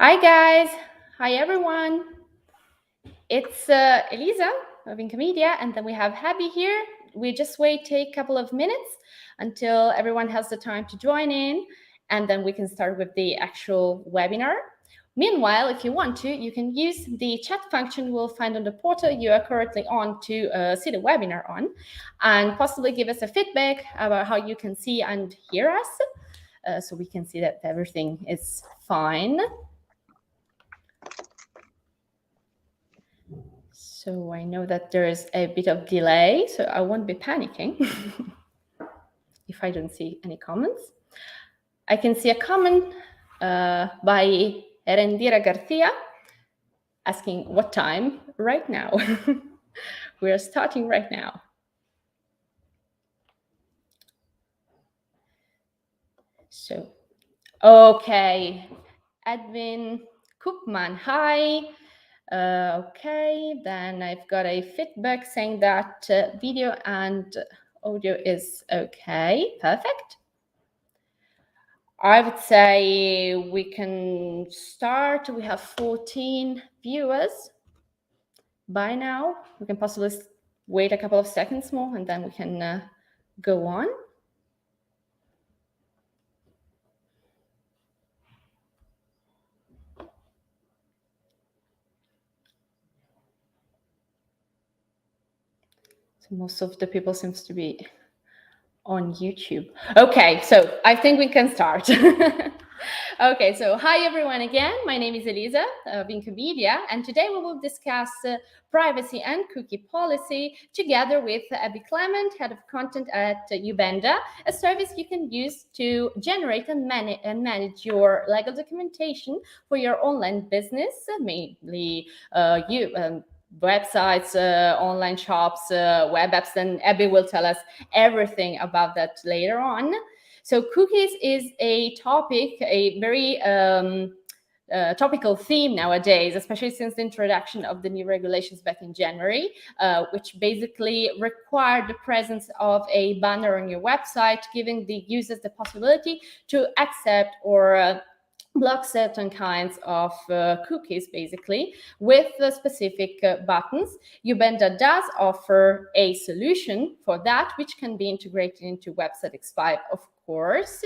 Hi guys, hi everyone. It's Elisa of Incomedia, and then we have Abbie here. We just take a couple of minutes until everyone has the time to join in, and then we can start with the actual webinar. Meanwhile, if you want to, you can use the chat function you will find on the portal you are currently on to see the webinar on, and possibly give us a feedback about how you can see and hear us, so we can see that everything is fine. So I know that there is a bit of delay, so I won't be panicking if I don't see any comments. I can see a comment by Erendira Garcia asking what time right now. We are starting right now. So, okay, Edwin Koopman, hi. Okay, then I've got a feedback saying that video and audio is okay, perfect. I would say we can start. We have 14 viewers by now. We can possibly wait a couple of seconds more and then we can go on. So most of the people seems to be on YouTube. Okay, so I think we can start. Okay, so hi everyone again. My name is Elisa of Incomedia, and today we will discuss privacy and cookie policy together with Abbie Clement, head of content at iubenda, a service you can use to generate and manage your legal documentation for your online business, mainly websites, online shops, web apps, and Abbie will tell us everything about that later on. So cookies is a topic, a very topical theme nowadays, especially since the introduction of the new regulations back in January, which basically required the presence of a banner on your website, giving the users the possibility to accept or block certain kinds of cookies, basically, with specific buttons. iubenda does offer a solution for that, which can be integrated into Website X5, of course.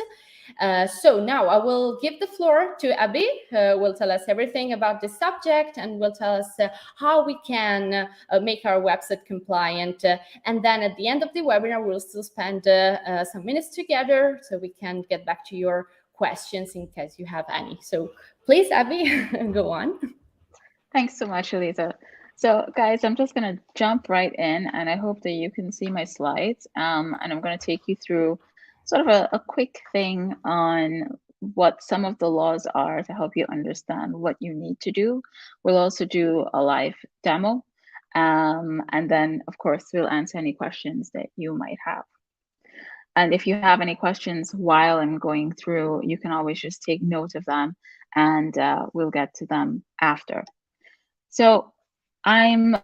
So now I will give the floor to Abbie, who will tell us everything about this subject and will tell us how we can make our website compliant. And then at the end of the webinar, we'll still spend some minutes together so we can get back to your questions in case you have any. So please, Abbie, go on. Thanks so much, Elisa. So guys, I'm just going to jump right in and I hope that you can see my slides. And I'm going to take you through sort of a quick thing on what some of the laws are to help you understand what you need to do. We'll also do a live demo. And then, of course, we'll answer any questions that you might have. And if you have any questions while I'm going through, you can always just take note of them and we'll get to them after. So I'm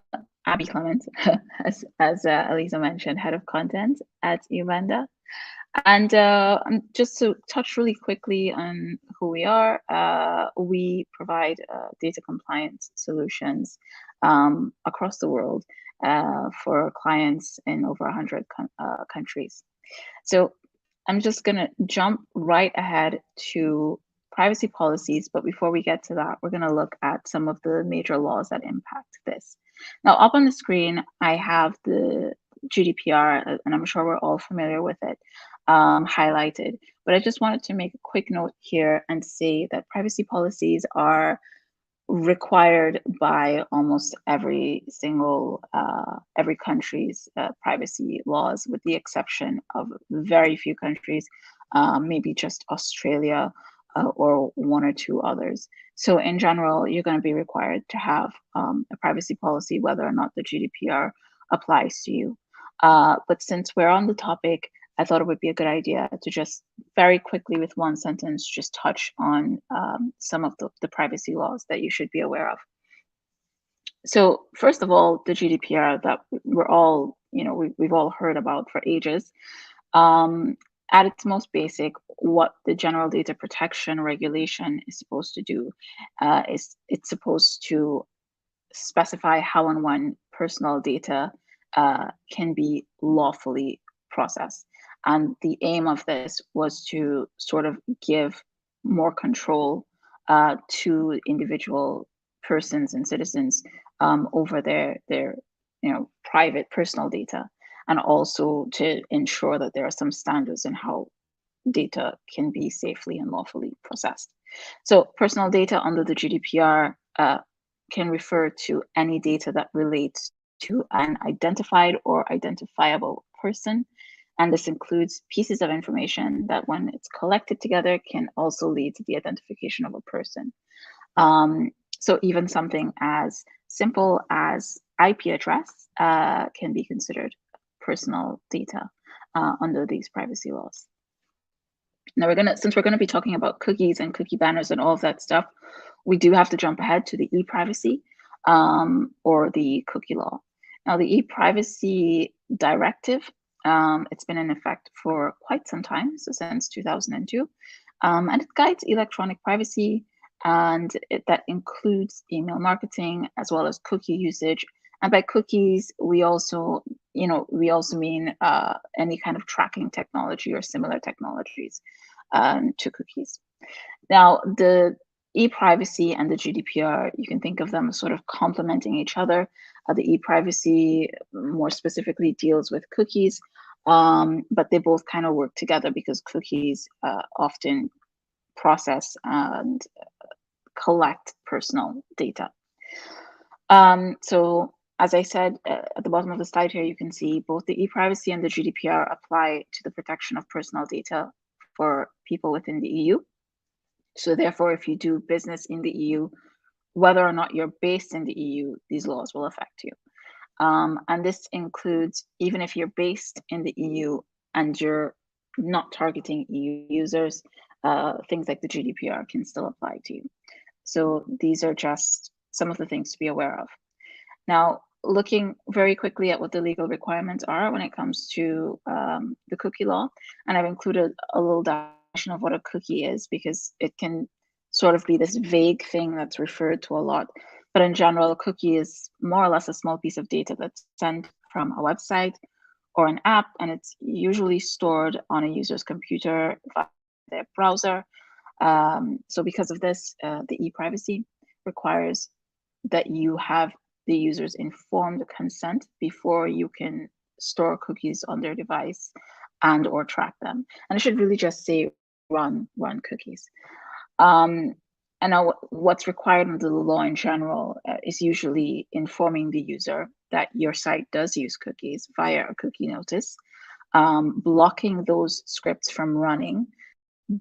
Abbie Clement, as Elisa mentioned, head of content at iubenda. And just to touch really quickly on who we are, we provide data compliance solutions across the world for clients in over 100 countries. So I'm just going to jump right ahead to privacy policies. But before we get to that, we're going to look at some of the major laws that impact this. Now, up on the screen, I have the GDPR, and I'm sure we're all familiar with it, highlighted. But I just wanted to make a quick note here and say that privacy policies are required by almost every single every country's privacy laws, with the exception of very few countries, maybe just Australia or one or two others. So in general, you're going to be required to have a privacy policy, whether or not the GDPR applies to you. But since we're on the topic, I thought it would be a good idea to just very quickly, with one sentence, just touch on some of the privacy laws that you should be aware of. So first of all, the GDPR that we're all, we've all heard about for ages. At its most basic, what the General Data Protection Regulation is supposed to do is it's supposed to specify how and when personal data can be lawfully processed. And the aim of this was to sort of give more control to individual persons and citizens over their private personal data, and also to ensure that there are some standards in how data can be safely and lawfully processed. So personal data under the GDPR can refer to any data that relates to an identified or identifiable person. And this includes pieces of information that, when it's collected together, can also lead to the identification of a person. So even something as simple as IP address can be considered personal data under these privacy laws. Now since we're gonna be talking about cookies and cookie banners and all of that stuff, we do have to jump ahead to the e-privacy or the cookie law. Now, the e-privacy directive, it's been in effect for quite some time, so since 2002, and it guides electronic privacy, and that includes email marketing as well as cookie usage. And by cookies, we also mean any kind of tracking technology or similar technologies to cookies. Now, the e-privacy and the GDPR, you can think of them as sort of complementing each other. The e-privacy more specifically deals with cookies, but they both kind of work together because cookies often process and collect personal data. So as I said, at the bottom of the slide here, you can see both the e-privacy and the GDPR apply to the protection of personal data for people within the EU. So therefore, if you do business in the EU, whether or not you're based in the EU, these laws will affect you. And this includes even if you're based in the EU and you're not targeting EU users, things like the GDPR can still apply to you. So these are just some of the things to be aware of. Now, looking very quickly at what the legal requirements are when it comes to the cookie law, and I've included a little definition of what a cookie is because it can sort of be this vague thing that's referred to a lot. But in general, a cookie is more or less a small piece of data that's sent from a website or an app, and it's usually stored on a user's computer via their browser. So because of this, the e-privacy requires that you have the user's informed consent before you can store cookies on their device and or track them. And I should really just say run cookies. And now what's required under the law in general is usually informing the user that your site does use cookies via a cookie notice, blocking those scripts from running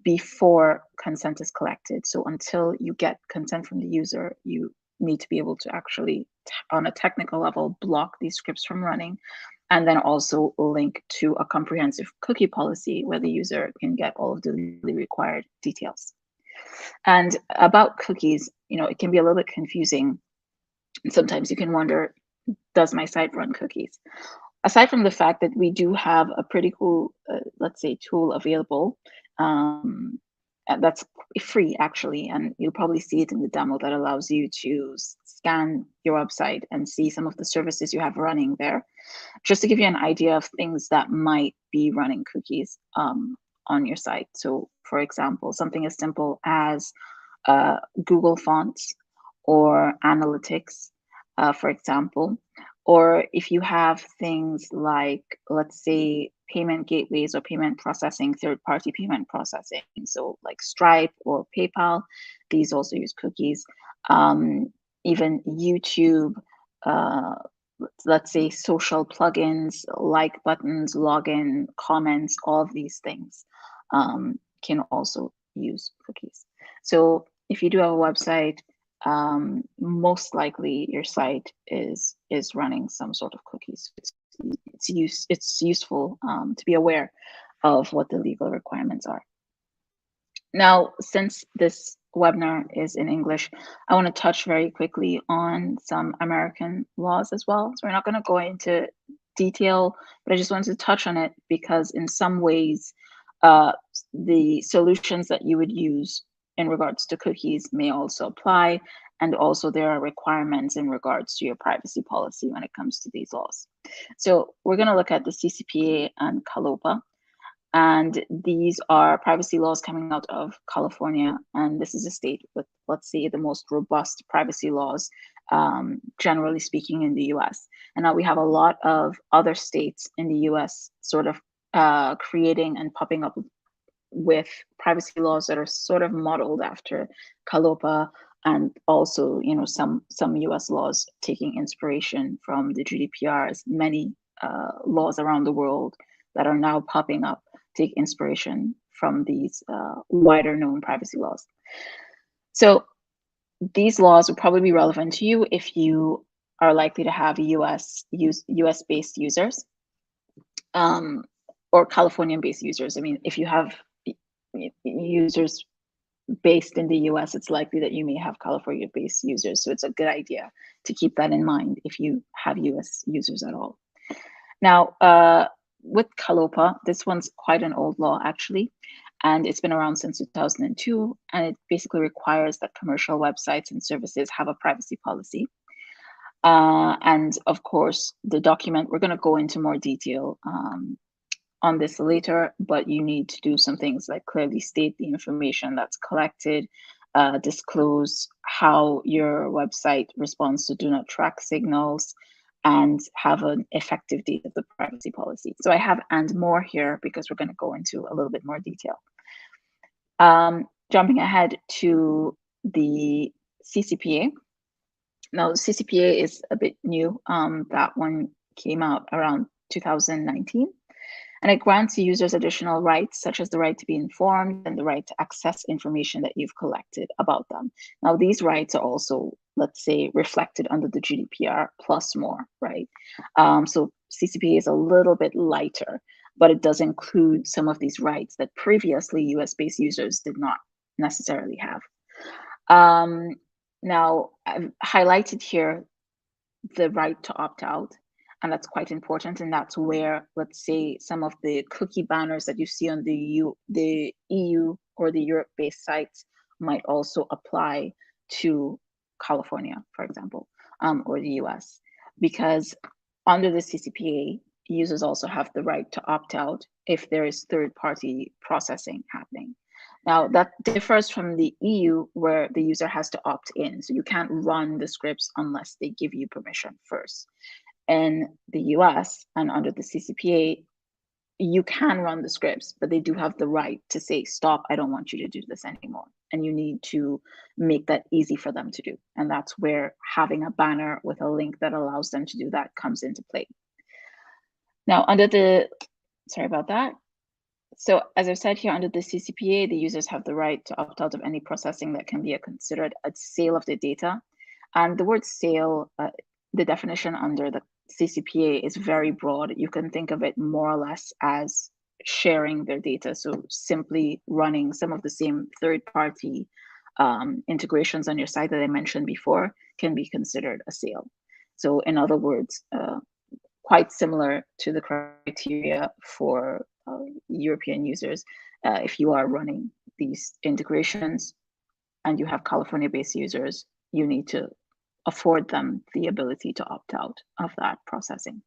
before consent is collected. So until you get consent from the user, you need to be able to actually, on a technical level, block these scripts from running, and then also link to a comprehensive cookie policy where the user can get all of the legally required details. And about cookies, it can be a little bit confusing. Sometimes you can wonder, does my site run cookies? Aside from the fact that we do have a pretty cool, let's say, tool available that's free actually, and you'll probably see it in the demo, that allows you to scan your website and see some of the services you have running there, just to give you an idea of things that might be running cookies on your site. So for example, something as simple as Google Fonts or Analytics, for example, or if you have things like, let's say, payment gateways or payment processing, third-party payment processing, so like Stripe or PayPal, these also use cookies. Even YouTube, let's say social plugins, like buttons, login, comments, all of these things can also use cookies. So if you do have a website, most likely your site is running some sort of cookies. It's useful to be aware of what the legal requirements are. Now, since this webinar is in English, I want to touch very quickly on some American laws as well. So we're not going to go into detail, but I just wanted to touch on it because in some ways the solutions that you would use in regards to cookies may also apply. And also there are requirements in regards to your privacy policy when it comes to these laws. So we're going to look at the CCPA and kalopa. And these are privacy laws coming out of California. And this is a state with, let's say, the most robust privacy laws, generally speaking, in the US. And now we have a lot of other states in the US sort of creating and popping up with privacy laws that are sort of modeled after kalopa, and also, you know, some US laws taking inspiration from the GDPR, as many laws around the world that are now popping up take inspiration from these wider known privacy laws. So these laws would probably be relevant to you if you are likely to have US based users, or Californian based users. I mean, if you have users based in the US, it's likely that you may have California based users. So it's a good idea to keep that in mind if you have US users at all. Now, with kalopa, this one's quite an old law actually, and it's been around since 2002, and it basically requires that commercial websites and services have a privacy policy. And of course, the document, we're going to go into more detail on this later, but you need to do some things like clearly state the information that's collected, disclose how your website responds to do not track signals, and have an effective date of the privacy policy. So I have and more here because we're going to go into a little bit more detail. Jumping ahead to the CCPA. Now, the CCPA is a bit new. That one came out around 2019. And it grants users additional rights, such as the right to be informed and the right to access information that you've collected about them. Now, these rights are also, let's say, reflected under the GDPR plus more, right? So CCPA is a little bit lighter, but it does include some of these rights that previously US-based users did not necessarily have. Now, I've highlighted here the right to opt out. And that's quite important. And that's where, let's say, some of the cookie banners that you see on the EU or the Europe-based sites might also apply to California, for example, or the US. Because under the CCPA, users also have the right to opt out if there is third-party processing happening. Now, that differs from the EU, where the user has to opt in. So you can't run the scripts unless they give you permission first. In the US and under the CCPA, you can run the scripts, but they do have the right to say, stop, I don't want you to do this anymore. And you need to make that easy for them to do. And that's where having a banner with a link that allows them to do that comes into play. Now, under the, sorry about that. So as I've said here, under the CCPA, the users have the right to opt out of any processing that can be considered a sale of their data. And the word sale, the definition under the CCPA is very broad. You can think of it more or less as sharing their data. So simply running some of the same third-party integrations on your site that I mentioned before can be considered a sale. So in other words, quite similar to the criteria for European users. If you are running these integrations and you have California-based users, you need to afford them the ability to opt out of that processing.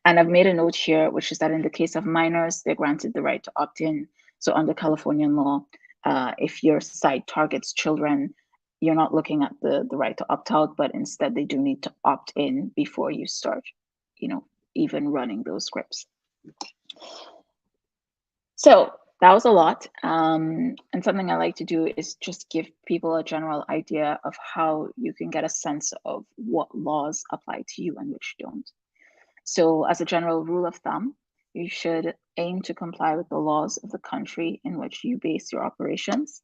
And I've made a note here, which is that in the case of minors, they're granted the right to opt in. So under Californian law, if your site targets children, you're not looking at the right to opt out, but instead they do need to opt in before you start, you know, even running those scripts. So that was a lot. And something I like to do is just give people a general idea of how you can get a sense of what laws apply to you and which don't. So as a general rule of thumb, you should aim to comply with the laws of the country in which you base your operations,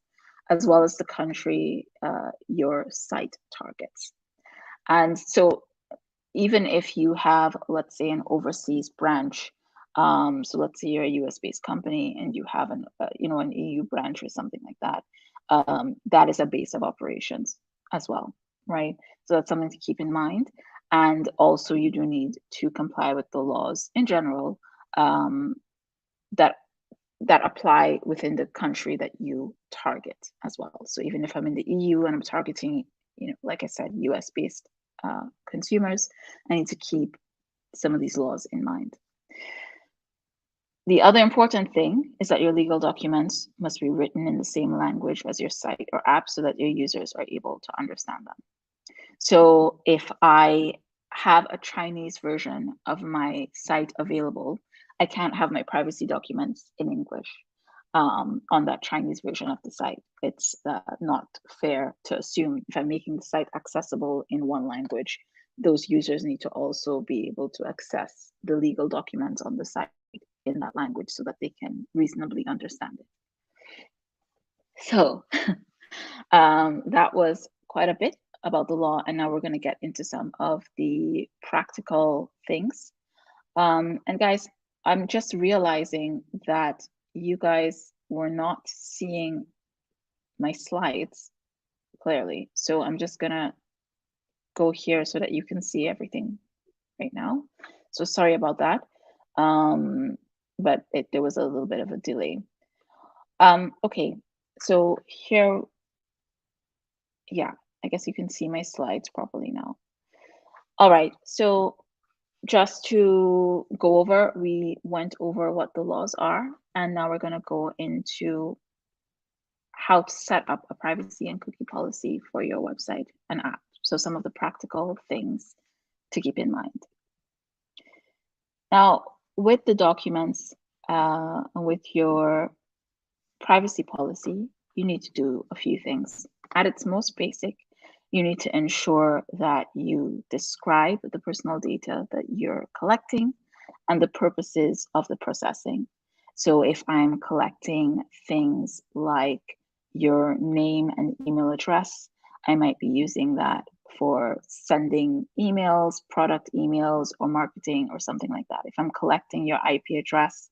as well as the country your site targets. And so even if you have, let's say, an overseas branch, so let's say you're a US-based company and you have an EU branch or something like that, that is a base of operations as well, right? So that's something to keep in mind. And also you do need to comply with the laws in general that that apply within the country that you target as well. So even if I'm in the EU and I'm targeting, like I said, US-based consumers, I need to keep some of these laws in mind. The other important thing is that your legal documents must be written in the same language as your site or app so that your users are able to understand them. So if I have a Chinese version of my site available, I can't have my privacy documents in English on that Chinese version of the site. It's not fair to assume if I'm making the site accessible in one language, those users need to also be able to access the legal documents on the site in that language so that they can reasonably understand it. So that was quite a bit about the law, and now we're going to get into some of the practical things. And guys, I'm just realizing that you guys were not seeing my slides clearly, so I'm just gonna go here so that you can see everything right now. So sorry about that, but there was a little bit of a delay. Okay, so here, yeah, I guess you can see my slides properly now. All right, so just to go over, we went over what the laws are, and now we're going to go into how to set up a privacy and cookie policy for your website and app. So some of the practical things to keep in mind. Now, with the documents, with your privacy policy, you need to do a few things. At its most basic, you need to ensure that you describe the personal data that you're collecting and the purposes of the processing. So if I'm collecting things like your name and email address, I might be using that for sending emails, product emails, or marketing or something like that. If I'm collecting your IP address,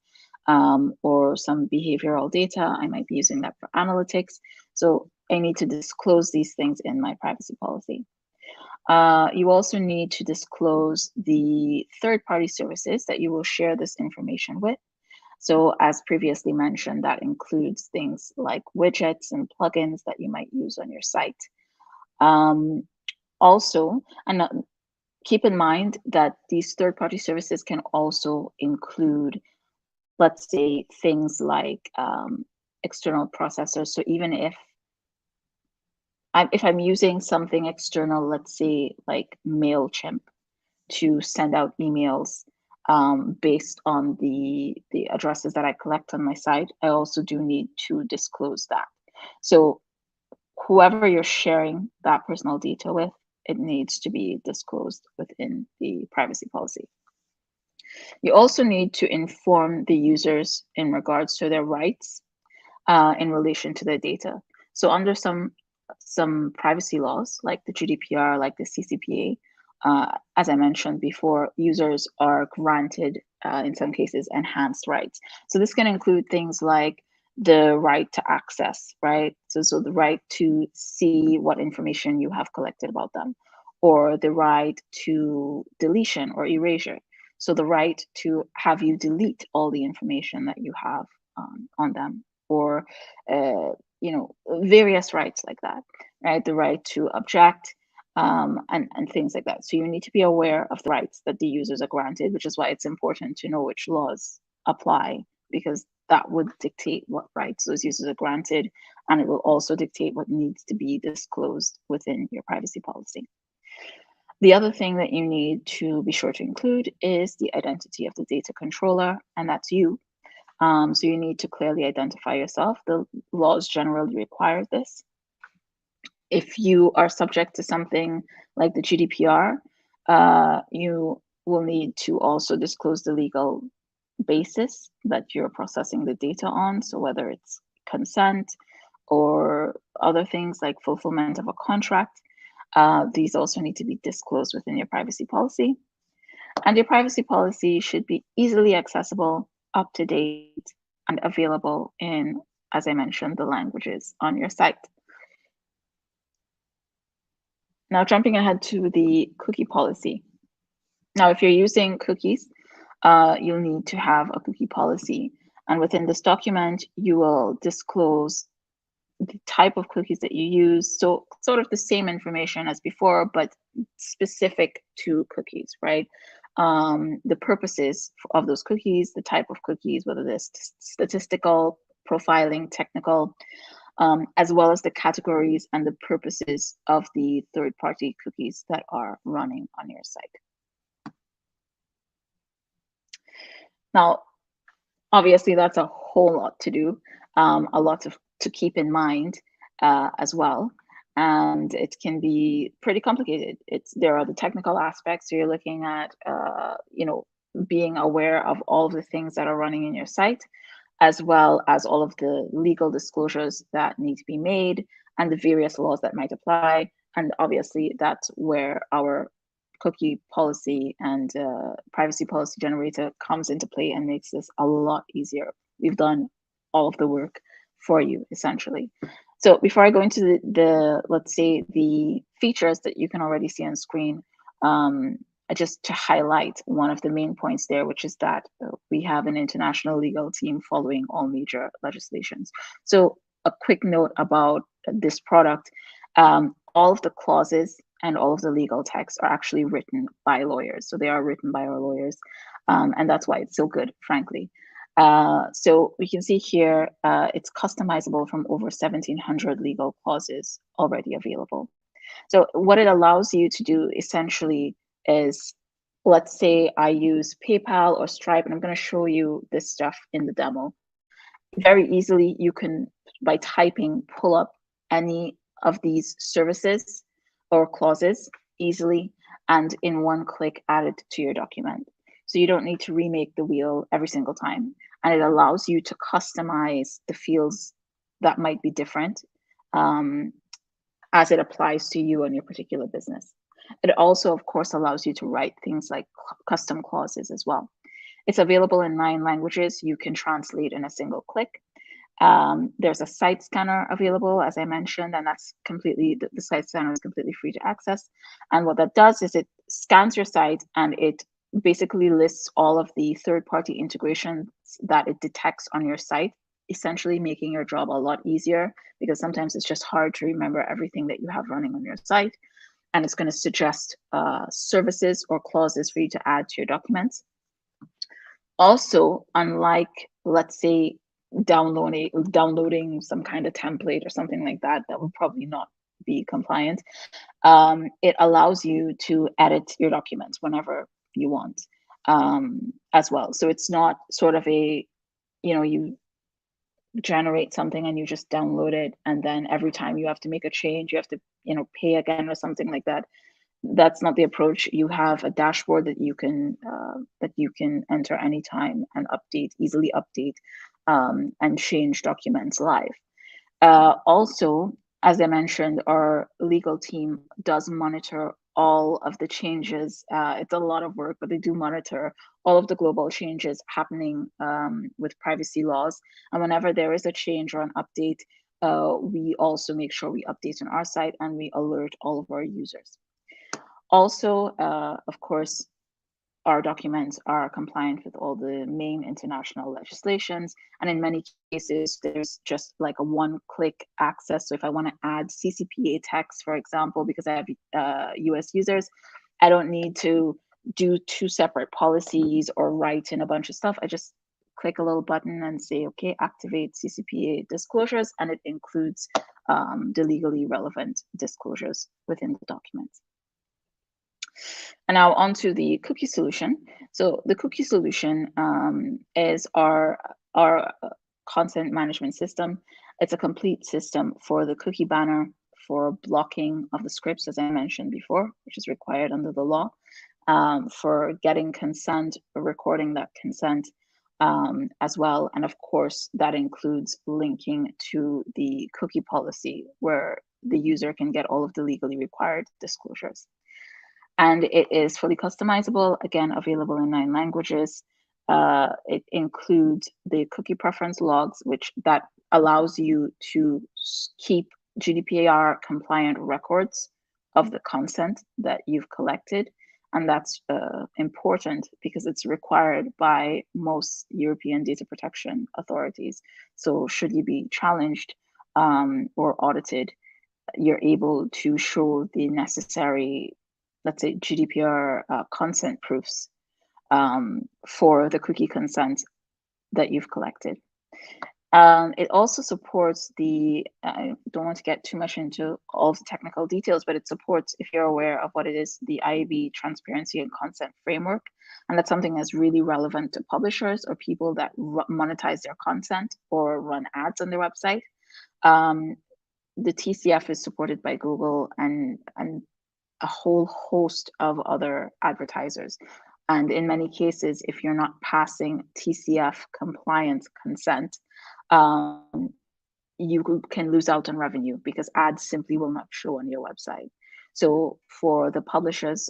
or some behavioral data, I might be using that for analytics. So I need to disclose these things in my privacy policy. You also need to disclose the third-party services that you will share this information with. So as previously mentioned, that includes things like widgets and plugins that you might use on your site. Also, and keep in mind that these third-party services can also include, let's say, things like external processors. So even if I'm using something external, let's say like MailChimp, to send out emails based on the addresses that I collect on my site, I also do need to disclose that. So whoever you're sharing that personal data with, it needs to be disclosed within the privacy policy. You also need to inform the users in regards to their rights in relation to their data. So under some privacy laws, like the GDPR, like the CCPA, as I mentioned before, users are granted, in some cases, enhanced rights. So this can include things like the right to access, right? So the right to see what information you have collected about them, or the right to deletion or erasure. So the right to have you delete all the information that you have on them, or various rights like that, right? The right to object, and things like that. So you need to be aware of the rights that the users are granted, which is why it's important to know which laws apply, because that would dictate what rights those users are granted, and it will also dictate what needs to be disclosed within your privacy policy. The other thing that you need to be sure to include is the identity of the data controller, and that's you. So you need to clearly identify yourself. The laws generally require this. If you are subject to something like the GDPR, you will need to also disclose the legal basis that you're processing the data on. So whether it's consent or other things like fulfillment of a contract, these also need to be disclosed within your privacy policy. And your privacy policy should be easily accessible, up to date, and available in, as I mentioned, the languages on your site. Now, jumping ahead to the cookie policy. Now, if you're using cookies, you'll need to have a cookie policy. And within this document, you will disclose the type of cookies that you use. So sort of the same information as before, but specific to cookies, right? The purposes of those cookies, the type of cookies, whether they're statistical, profiling, technical, as well as the categories and the purposes of the third-party cookies that are running on your site. Now, obviously, that's a whole lot to do, a lot to keep in mind as well. And it can be pretty complicated. There are the technical aspects. So you're looking at, being aware of all of the things that are running in your site, as well as all of the legal disclosures that need to be made and the various laws that might apply. And obviously, that's where our cookie policy and privacy policy generator comes into play and makes this a lot easier. We've done all of the work for you, essentially. So before I go into the let's say, the features that you can already see on screen, just to highlight one of the main points there, which is that we have an international legal team following all major legislations. So a quick note about this product, all of the clauses and all of the legal texts are actually written by lawyers. So they are written by our lawyers. And that's why it's so good, frankly. So we can see here, it's customizable from over 1,700 legal clauses already available. So what it allows you to do essentially is, let's say I use PayPal or Stripe, and I'm going to show you this stuff in the demo. Very easily, you can, by typing, pull up any of these services or clauses easily, and in one click, add it to your document. So you don't need to remake the wheel every single time. And it allows you to customize the fields that might be different as it applies to you and your particular business. It also, of course, allows you to write things like custom clauses as well. It's available in 9 languages. You can translate in a single click. There's a site scanner available, as I mentioned, and that's completely, the site scanner is completely free to access. And what that does is it scans your site and it basically lists all of the third-party integrations that it detects on your site, essentially making your job a lot easier, because sometimes it's just hard to remember everything that you have running on your site. And it's going to suggest services or clauses for you to add to your documents. Also, unlike, let's say, downloading some kind of template or something like that, that would probably not be compliant, it allows you to edit your documents whenever you want as well. So it's not sort of a, you generate something and you just download it, and then every time you have to make a change, you have to, pay again or something like that. That's not the approach. You have a dashboard that you can enter anytime and easily update and change documents live. Also, as I mentioned, our legal team does monitor all of the changes. It's a lot of work, but they do monitor all of the global changes happening with privacy laws. And whenever there is a change or an update, we also make sure we update on our site and we alert all of our users. Also, of course, our documents are compliant with all the main international legislations. And in many cases, there's just like a one-click access. So if I want to add CCPA text, for example, because I have US users, I don't need to do 2 separate policies or write in a bunch of stuff. I just click a little button and say, okay, activate CCPA disclosures, and it includes the legally relevant disclosures within the documents. And now onto the cookie solution. So the cookie solution is our content management system. It's a complete system for the cookie banner, for blocking of the scripts, as I mentioned before, which is required under the law, for getting consent, recording that consent as well. And of course, that includes linking to the cookie policy, where the user can get all of the legally required disclosures. And it is fully customizable, again, available in 9 languages. It includes the cookie preference logs, that allows you to keep GDPR compliant records of the consent that you've collected, And that's important because it's required by most European data protection authorities. So should you be challenged or audited, you're able to show the necessary, let's say, GDPR consent proofs for the cookie consent that you've collected. It also supports the, I don't want to get too much into all of the technical details, but it supports, if you're aware of what it is, the IAB transparency and consent framework. And that's something that's really relevant to publishers or people that monetize their content or run ads on their website. The TCF is supported by Google and a whole host of other advertisers. And in many cases, if you're not passing TCF compliance consent, you can lose out on revenue because ads simply will not show on your website. So for the publishers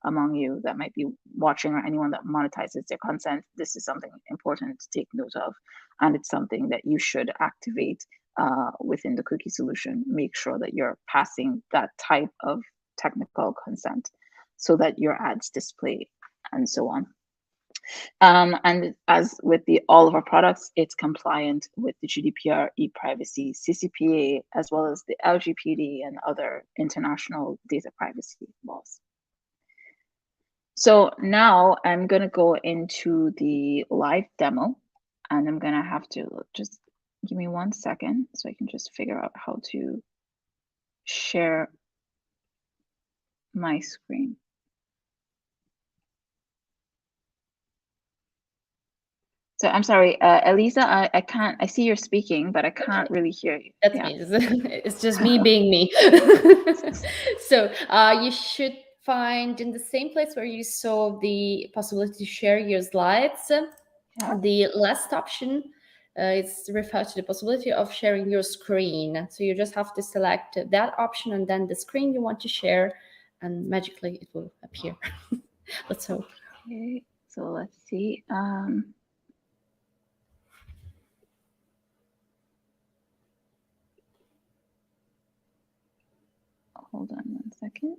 among you that might be watching or anyone that monetizes their content, this is something important to take note of. And it's something that you should activate within the cookie solution. Make sure that you're passing that type of technical consent so that your ads display and so on. And as with all of our products, it's compliant with the GDPR, e-privacy, CCPA, as well as the LGPD and other international data privacy laws. So now I'm going to go into the live demo, and I'm going to have to just give me 1 second so I can just figure out how to share my screen. So I'm sorry, Elisa, I can't, I see you're speaking, but I can't really hear you. That's me. It's just me being me. So you should find in the same place where you saw the possibility to share your slides, the last option is referred to the possibility of sharing your screen. So you just have to select that option and then the screen you want to share, and magically it will appear. Let's hope. Okay, so let's see. Hold on 1 second.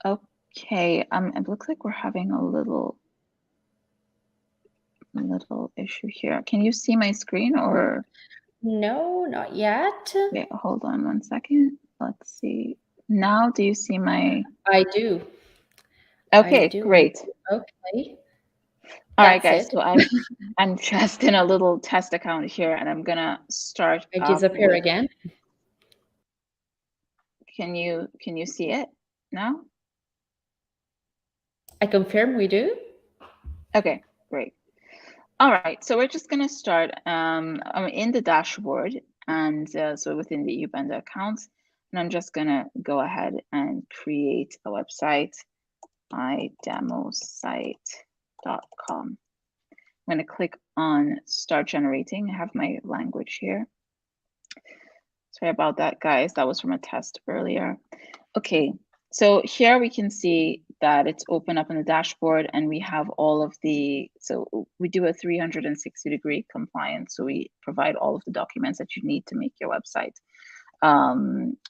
Okay, it looks like we're having a little issue here. Can you see my screen or? No, not yet. Okay, hold on 1 second. Let's see. Now, do you see my? I do. Okay, I do. great. Okay. All right, guys. So I'm just in a little test account here, and I'm gonna start. I disappear again. Can you see it now? I confirm we do. Okay, great. All right, so we're just gonna start. I'm in the dashboard, and so within the iubenda account, and I'm just gonna go ahead and create a website, idemosite.com. I'm going to click on start generating. I have my language here. Sorry about that, guys. That was from a test earlier. Okay, so here we can see that it's open up in the dashboard, and we have all of the, so we do a 360-degree compliance. So we provide all of the documents that you need to make your website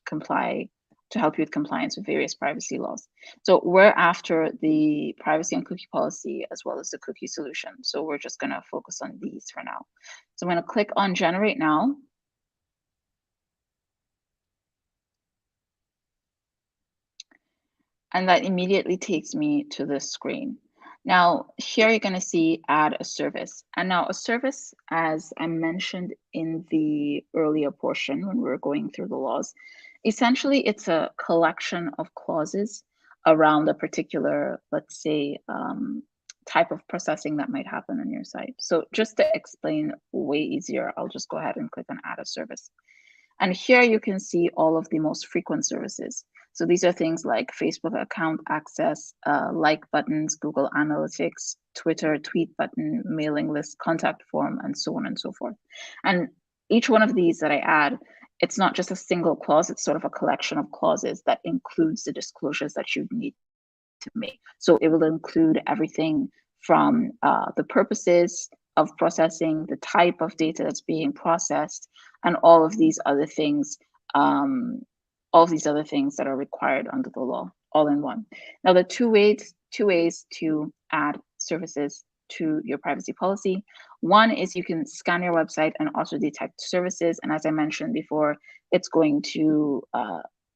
comply, to help you with compliance with various privacy laws. So we're after the privacy and cookie policy as well as the cookie solution. So we're just going to focus on these for now. So I'm going to click on generate now. And that immediately takes me to this screen. Now, here you're going to see add a service. And now a service, as I mentioned in the earlier portion when we were going through the laws, essentially it's a collection of clauses around a particular, let's say, type of processing that might happen on your site. So just to explain way easier, I'll just go ahead and click on add a service. And here you can see all of the most frequent services. So these are things like Facebook account access, like buttons, Google Analytics, Twitter tweet button, mailing list, contact form, and so on and so forth. And each one of these that I add, it's not just a single clause, it's sort of a collection of clauses that includes the disclosures that you need to make. So it will include everything from the purposes of processing, the type of data that's being processed, and all of these other things that are required under the law, all in one. Now, the two ways to add services to your privacy policy. One is you can scan your website and auto detect services. And as I mentioned before, it's going to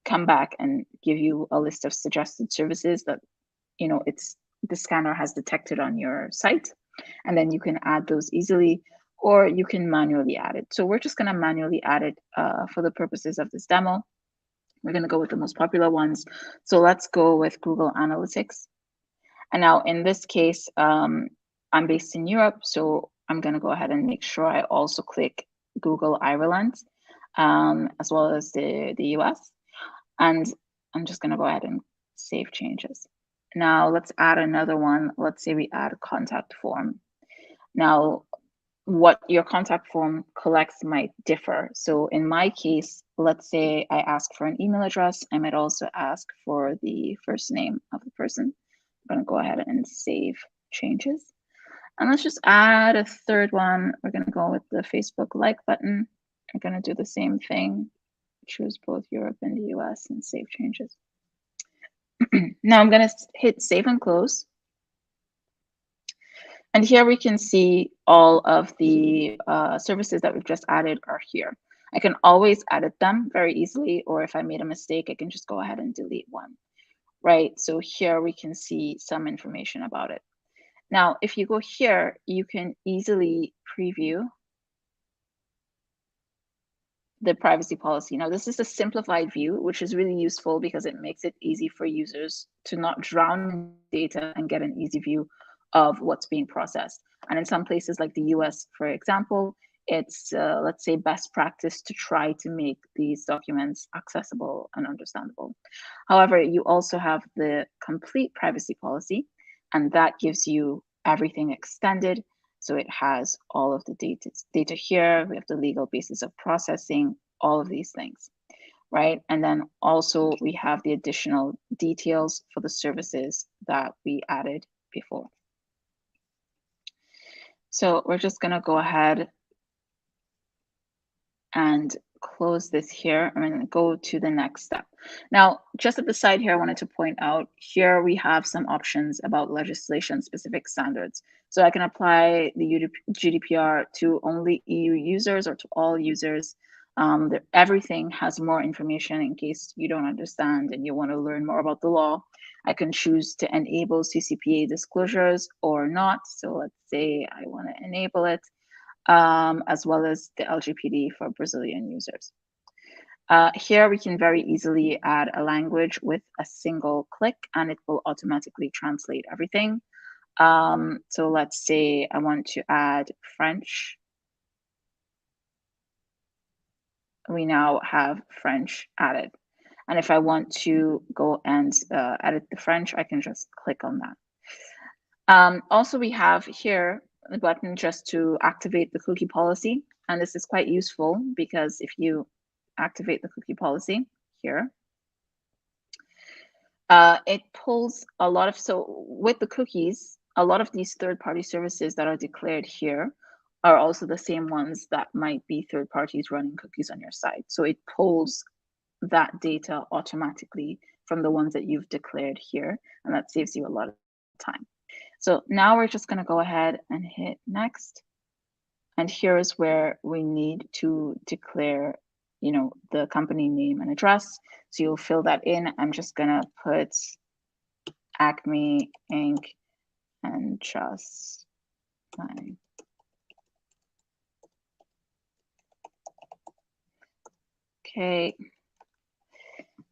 come back and give you a list of suggested services that the scanner has detected on your site. And then you can add those easily, or you can manually add it. So we're just going to manually add it for the purposes of this demo. We're going to go with the most popular ones. So let's go with Google Analytics. And now in this case, I'm based in Europe, so I'm going to go ahead and make sure I also click Google Ireland, as well as the US. And I'm just going to go ahead and save changes. Now let's add another one. Let's say we add a contact form. Now, what your contact form collects might differ. So in my case, let's say I ask for an email address. I might also ask for the first name of the person. I'm going to go ahead and save changes. And let's just add a third one. We're going to go with the Facebook like button. I'm going to do the same thing. Choose both Europe and the US and save changes. Now I'm going to hit save and close. And here we can see all of the services that we've just added are here. I can always edit them very easily, or if I made a mistake, I can just go ahead and delete one, right? So here we can see some information about it. Now, if you go here, you can easily preview the privacy policy. Now, this is a simplified view, which is really useful because it makes it easy for users to not drown in data and get an easy view of what's being processed. And in some places like the US, for example, it's, let's say, best practice to try to make these documents accessible and understandable. However, you also have the complete privacy policy, and that gives you everything extended. So it has all of the data here. We have the legal basis of processing, all of these things, right? And then also we have the additional details for the services that we added before. So we're just going to go ahead and close this here. I'm going to go to the next step. Now, just at the side here, I wanted to point out here we have some options about legislation specific standards. So I can apply the GDPR to only EU users or to all users. Everything has more information in case you don't understand and you want to learn more about the law. I can choose to enable CCPA disclosures or not. So let's say I want to enable it. As well as the LGPD for Brazilian users. Here we can very easily add a language with a single click and it will automatically translate everything. So let's say I want to add French. We now have French added. And if I want to go and edit the French, I can just click on that. Also, we have here the button just to activate the cookie policy. And this is quite useful because if you activate the cookie policy here, it pulls a lot of, so with the cookies, a lot of these third-party services that are declared here are also the same ones that might be third parties running cookies on your site. So it pulls that data automatically from the ones that you've declared here, and that saves you a lot of time. So now we're just going to go ahead and hit next. And here is where we need to declare, the company name and address. So you'll fill that in. I'm just going to put Acme Inc. and just fine. Okay.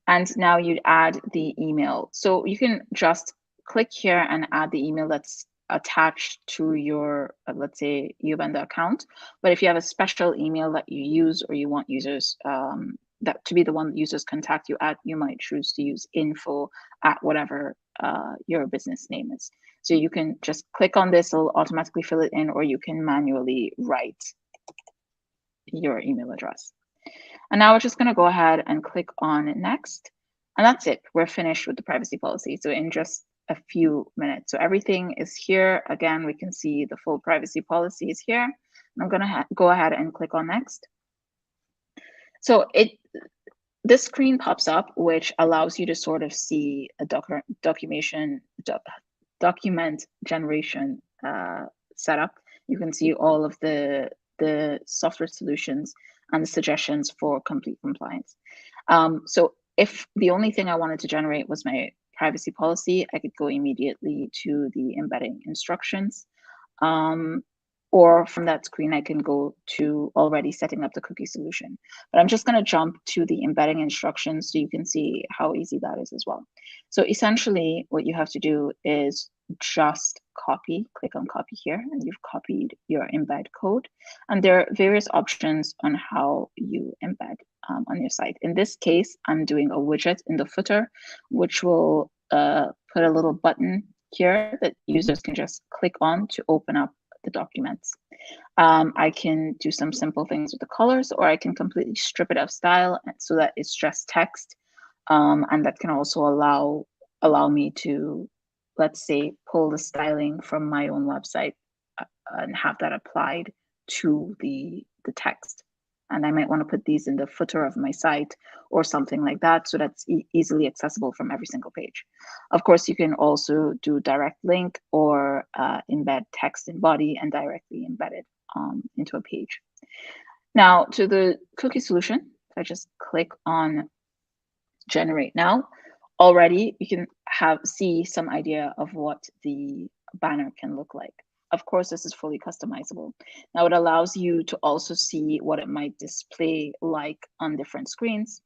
And now you'd add the email. So you can just click here and add the email that's attached to your, let's say, iubenda account. But if you have a special email that you use or you want users that to be the one that users contact you at, you might choose to use info at whatever your business name is. So you can just click on this, it'll automatically fill it in, or you can manually write your email address. And now we're just going to go ahead and click on next. And that's it. We're finished with the privacy policy. So in just a few minutes. So everything is here. Again, we can see the full privacy policy is here. I'm going to go ahead and click on next. So this screen pops up, which allows you to sort of see a document generation setup. You can see all of the software solutions and the suggestions for complete compliance. So if the only thing I wanted to generate was my privacy policy, I could go immediately to the embedding instructions. Or from that screen, I can go to already setting up the cookie solution. But I'm just going to jump to the embedding instructions so you can see how easy that is as well. So essentially, what you have to do is just click on copy here, and you've copied your embed code. And there are various options on how you embed on your site. In this case, I'm doing a widget in the footer, which will put a little button here that users can just click on to open up the documents. I can do some simple things with the colors, or I can completely strip it of style so that it's just text. And that can also allow me to, let's say, pull the styling from my own website and have that applied to the text. And I might want to put these in the footer of my site or something like that, so that's easily accessible from every single page. Of course, you can also do direct link or embed text in body and directly embed it into a page. Now to the cookie solution, if I just click on generate now, already you can see some idea of what the banner can look like. Of course, this is fully customizable. Now it allows you to also see what it might display like on different screens.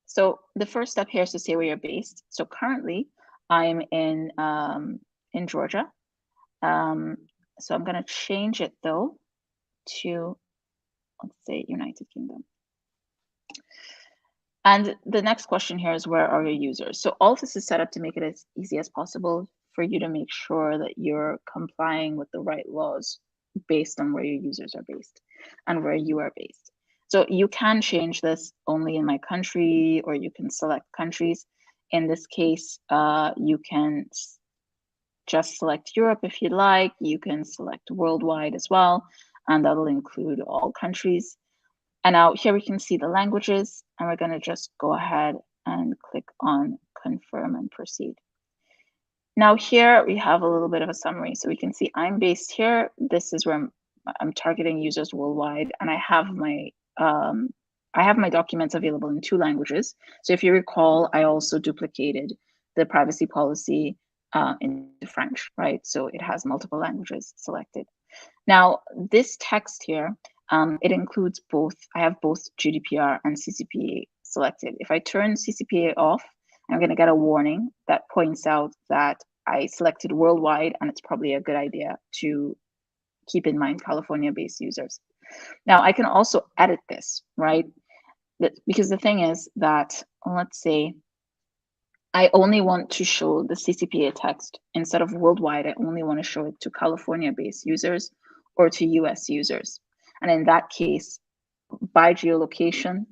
So the first step here is to say where you're based. So currently I'm in Georgia. So I'm going to change it though to, let's say, United Kingdom. And the next question here is, where are your users? So all of this is set up to make it as easy as possible for you to make sure that you're complying with the right laws based on where your users are based and where you are based. So you can change this only in my country, or you can select countries. In this case, you can just select Europe if you'd like. You can select worldwide as well, and that'll include all countries. And now here we can see the languages, and we're going to just go ahead and click on confirm and proceed. Now here we have a little bit of a summary. So we can see I'm based here. This is where I'm targeting users worldwide, and I have my documents available in 2 languages. So if you recall, I also duplicated the privacy policy into French, right? So it has multiple languages selected. Now this text here, it includes both. I have both GDPR and CCPA selected. If I turn CCPA off, I'm going to get a warning that points out that I selected worldwide, and it's probably a good idea to keep in mind California-based users. Now I can also edit this, right? Because the thing is that, let's say, I only want to show the CCPA text instead of worldwide. I only want to show it to California-based users or to US users. And in that case, by geolocation,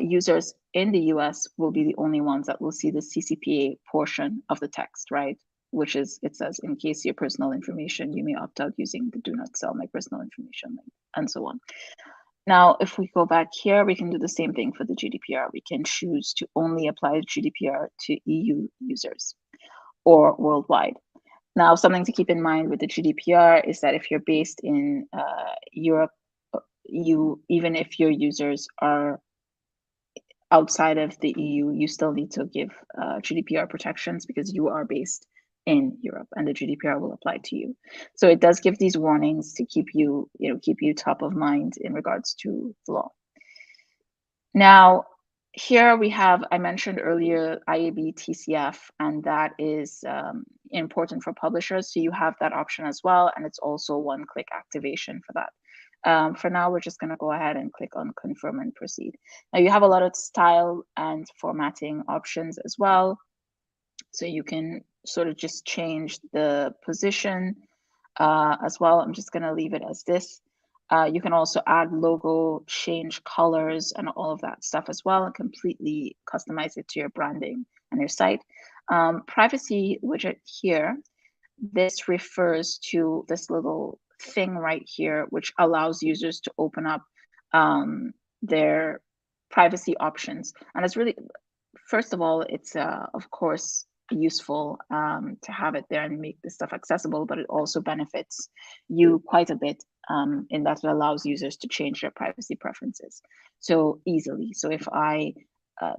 users in the US will be the only ones that will see the CCPA portion of the text, right? Which is, it says, in case your personal information, you may opt out using the do not sell my personal information link, and so on. Now, if we go back here, we can do the same thing for the GDPR. We can choose to only apply GDPR to EU users or worldwide. Now, something to keep in mind with the GDPR is that if you're based in Europe, even if your users are outside of the EU, you still need to give GDPR protections because you are based in Europe, and the GDPR will apply to you. So it does give these warnings to keep you top of mind in regards to the law. Now, here we have, I mentioned earlier, IAB TCF, and that is important for publishers. So you have that option as well, and it's also one-click activation for that. For now, we're just going to go ahead and click on confirm and proceed. Now you have a lot of style and formatting options as well. So you can sort of just change the position as well. I'm just going to leave it as this. You can also add logo, change colors, and all of that stuff as well, and completely customize it to your branding and your site. Privacy widget here, this refers to this little thing right here, which allows users to open up their privacy options. And it's really, first of all, it's of course useful to have it there and make this stuff accessible, but it also benefits you quite a bit in that it allows users to change their privacy preferences so easily. So if I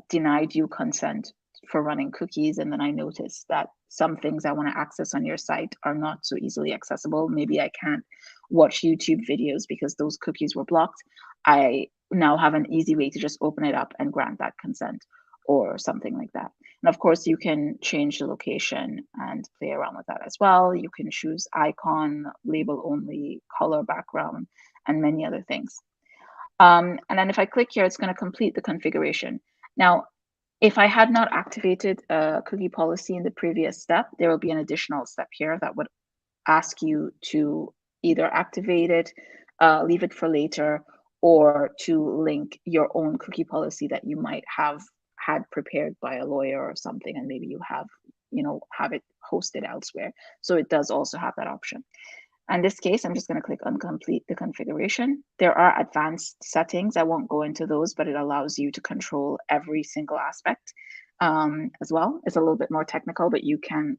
denied you consent for running cookies, and then I notice that some things I want to access on your site are not so easily accessible, maybe I can't watch YouTube videos because those cookies were blocked, I now have an easy way to just open it up and grant that consent or something like that. And of course, you can change the location and play around with that as well. You can choose icon, label only, color background, and many other things. And then if I click here, it's going to complete the configuration. Now, if I had not activated a cookie policy in the previous step, there will be an additional step here that would ask you to either activate it, leave it for later, or to link your own cookie policy that you might have had prepared by a lawyer or something, and maybe you have, have it hosted elsewhere. So it does also have that option. In this case, I'm just going to click on complete the configuration. There are advanced settings. I won't go into those, but it allows you to control every single aspect as well. It's a little bit more technical, but you can,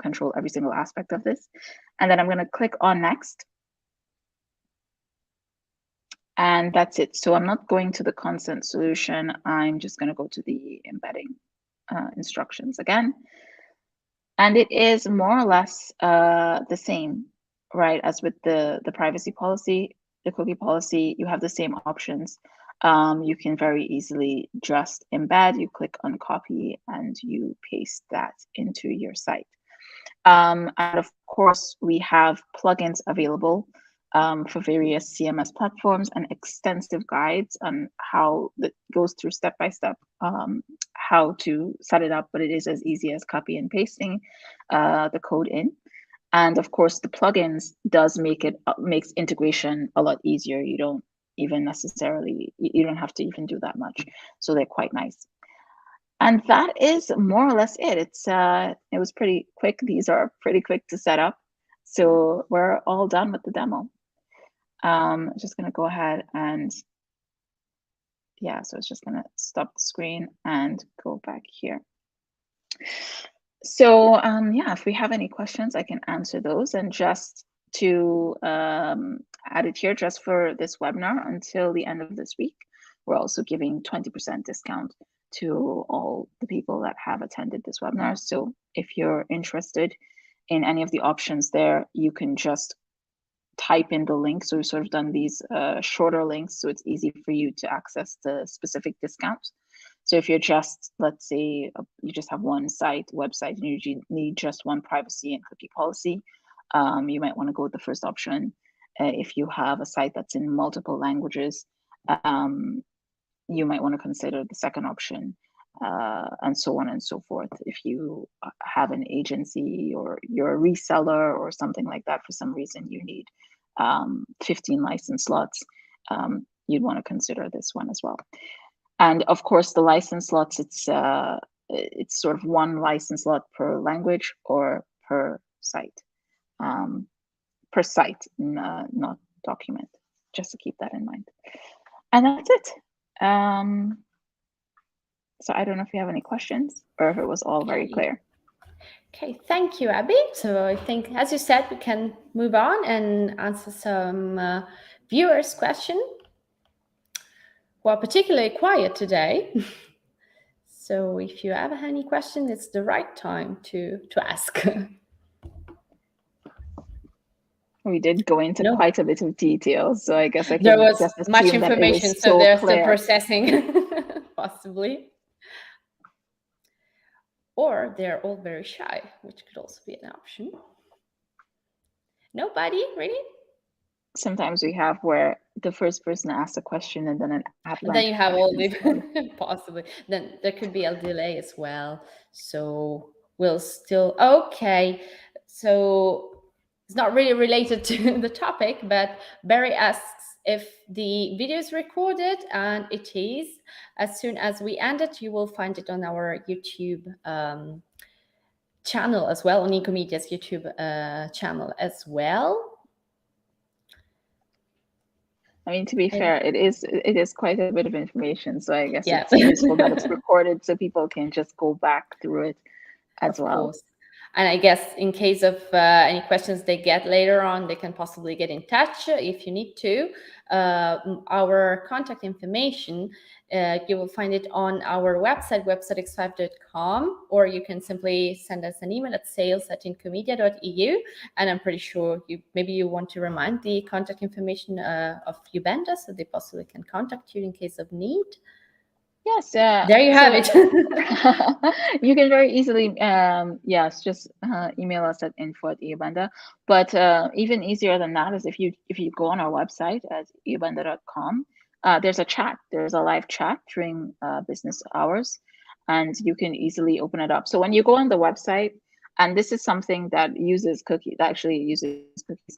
control every single aspect of this. And then I'm going to click on next. And that's it. So I'm not going to the consent solution. I'm just going to go to the embedding instructions again. And it is more or less the same, right, as with the privacy policy, the cookie policy. You have the same options. You can very easily just embed. You click on copy and you paste that into your site. And of course, we have plugins available for various CMS platforms and extensive guides on how that goes through step by step how to set it up, but it is as easy as copy and pasting the code in. And of course, the plugins makes integration a lot easier. You don't even necessarily, you don't have to even do that much. So they're quite nice. And that is more or less it. It was pretty quick. These are pretty quick to set up. So we're all done with the demo. I'm just going to go ahead and, yeah, so it's just going to stop the screen and go back here. So yeah, if we have any questions, I can answer those. And just to add it here, just for this webinar until the end of this week, we're also giving 20% discount to all the people that have attended this webinar. So if you're interested in any of the options there, you can just type in the link. So we've sort of done these shorter links, so it's easy for you to access the specific discount. So if you're just, let's say, you just have one website, and you need just one privacy and cookie policy, you might want to go with the first option. If you have a site that's in multiple languages, you might want to consider the second option, and so on and so forth. If you have an agency or you're a reseller or something like that, for some reason you need 15 license slots, you'd want to consider this one as well. And of course, the license slots, it's sort of one license slot per language or per site, not document, just to keep that in mind. And that's it. So I don't know if you have any questions or if it was all very clear. Okay, thank you, Abbie. So I think, as you said, we can move on and answer some viewers' questions who are particularly quiet today. So if you have any question, it's the right time to ask. We did go into quite a bit of detail, so I guess I can there was just much assume information, that it was so there's clear. the processing, possibly. Or they're all very shy, which could also be an option. Nobody, really? Sometimes we have where the first person asks a question and then an and then you have all the possibly. Then there could be a delay as well. So we'll still, okay. So it's not really related to the topic, but Barry asks, if the video is recorded, and it is. As soon as we end it, you will find it on our YouTube channel as well, on Ecomedia's YouTube channel as well. I mean, to be fair, it is quite a bit of information. So I guess yeah. it's useful that it's recorded so people can just go back through it as of well. Course. And I guess in case of any questions they get later on, they can possibly get in touch if you need to. Our contact information, you will find it on our website, websitex5.com, or you can simply send us an email at sales@incomedia.eu. And I'm pretty sure maybe you want to remind the contact information of iubenda, so they possibly can contact you in case of need. Yes, there you have it. You can very easily, yes, just email us at info@iubenda. But even easier than that is if you go on our website at iubenda.com, there's a chat. There's a live chat during business hours, and you can easily open it up. So when you go on the website, and this is something that uses cookies, actually uses cookies.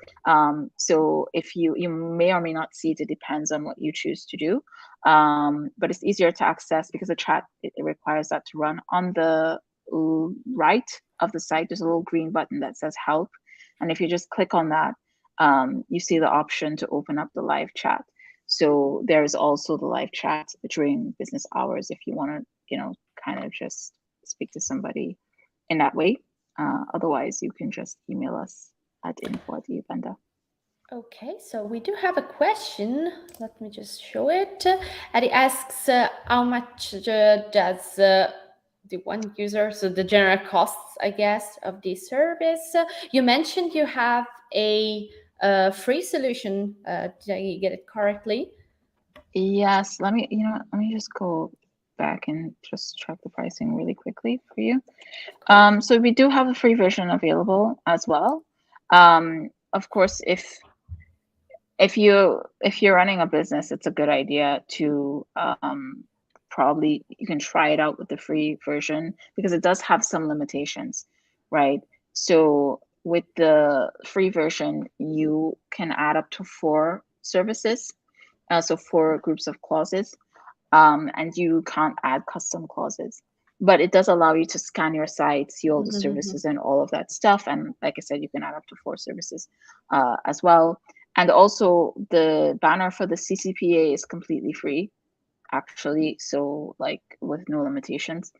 So if you may or may not see it, it depends on what you choose to do. But it's easier to access because the chat, it requires that to run. On the right of the site, there's a little green button that says help. And if you just click on that, you see the option to open up the live chat. So there's also the live chat during business hours if you want to, kind of just speak to somebody in that way. Otherwise, you can just email us at info@iubenda. Okay, so we do have a question. Let me just show it. And it asks, how much does the one user, so the general costs, I guess, of the service? You mentioned you have a free solution. Did I get it correctly? Yes, let me just go back and just check the pricing really quickly for you. So we do have a free version available as well. Of course, if you're running a business, it's a good idea to probably you can try it out with the free version because it does have some limitations, right? So with the free version, you can add up to 4 services, so 4 groups of clauses, and you can't add custom clauses. But it does allow you to scan your site, see all the services and all of that stuff. And like I said, you can add up to 4 services as well. And also the banner for the CCPA is completely free, actually. So like with no limitations.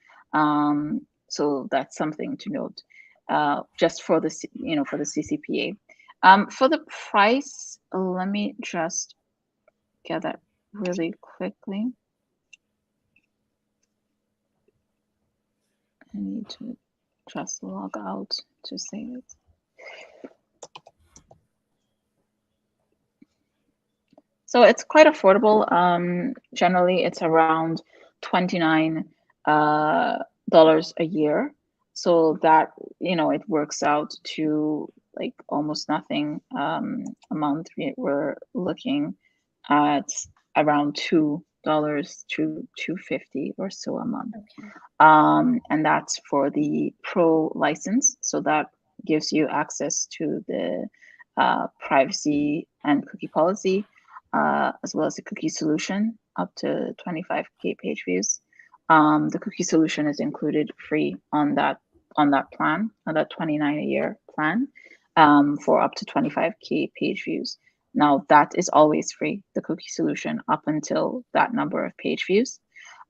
So that's something to note, just for the, for the CCPA. For the price, let me just get that really quickly. I need to just log out to save it. So it's quite affordable. Generally, it's around $29 a year. So that, it works out to like almost nothing a month. We're looking at around $2 to $2.50 or so a month. Okay. And that's for the Pro license. So that gives you access to the privacy and cookie policy, as well as the cookie solution up to 25K page views. The cookie solution is included free on that plan, on that $29 a year plan, for up to 25K page views. Now that is always free, the cookie solution, up until that number of page views.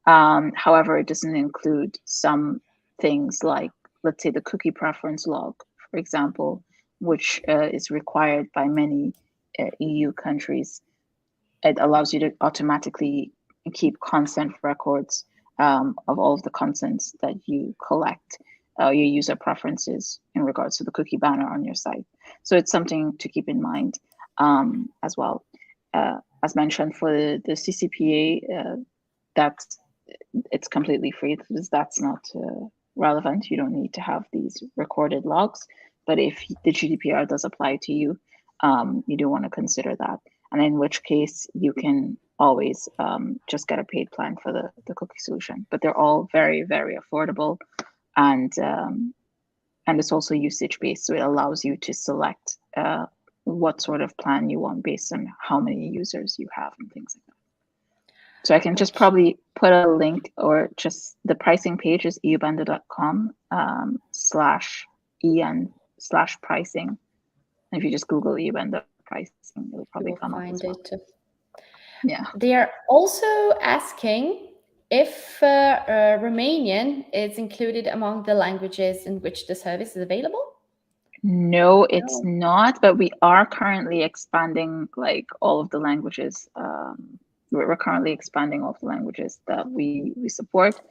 However, it doesn't include some things like, let's say, the cookie preference log, for example, which is required by many EU countries. It allows you to automatically keep consent records of all of the consents that you collect, your user preferences in regards to the cookie banner on your site. So it's something to keep in mind as well. As mentioned, for the CCPA, it's completely free because that's not relevant. You don't need to have these recorded logs. But if the GDPR does apply to you, you do want to consider that. And in which case you can always just get a paid plan for the cookie solution. But they're all very, very affordable, and it's also usage based, so it allows you to select what sort of plan you want based on how many users you have and things like that. So I can just probably put a link, or just the pricing page is iubenda.com /en/pricing. And if you just Google iubenda pricing, it'll probably come up as well. Yeah. They are also asking if Romanian is included among the languages in which the service is available. No, it's not, but we are currently expanding like all of the languages. We're currently expanding all of the languages that we support,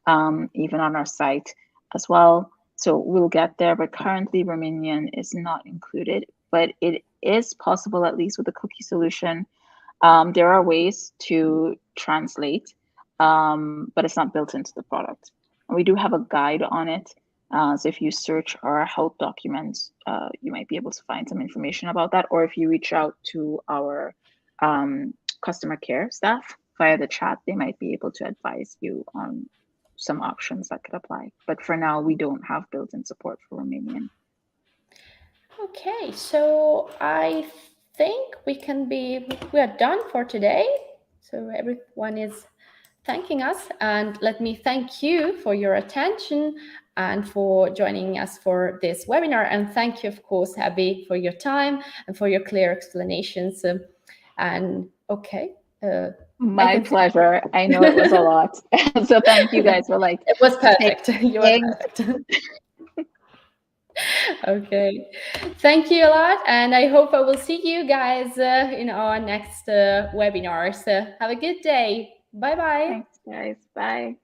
even on our site as well. So we'll get there, but currently Romanian is not included, but it is possible, at least with the cookie solution. There are ways to translate, but it's not built into the product. And we do have a guide on it. So if you search our help documents, you might be able to find some information about that. Or if you reach out to our customer care staff via the chat, they might be able to advise you on some options that could apply. But for now, we don't have built-in support for Romanian. Okay, so I think we are done for today. So everyone is thanking us, and let me thank you for your attention and for joining us for this webinar. And thank you, of course, Abbie, for your time and for your clear explanations. My pleasure. I know it was a lot. So thank you guys for like. It was perfect. You were perfect. Okay, thank you a lot, and I hope I will see you guys in our next webinars. Have a good day. Bye-bye. Thanks, guys. Bye.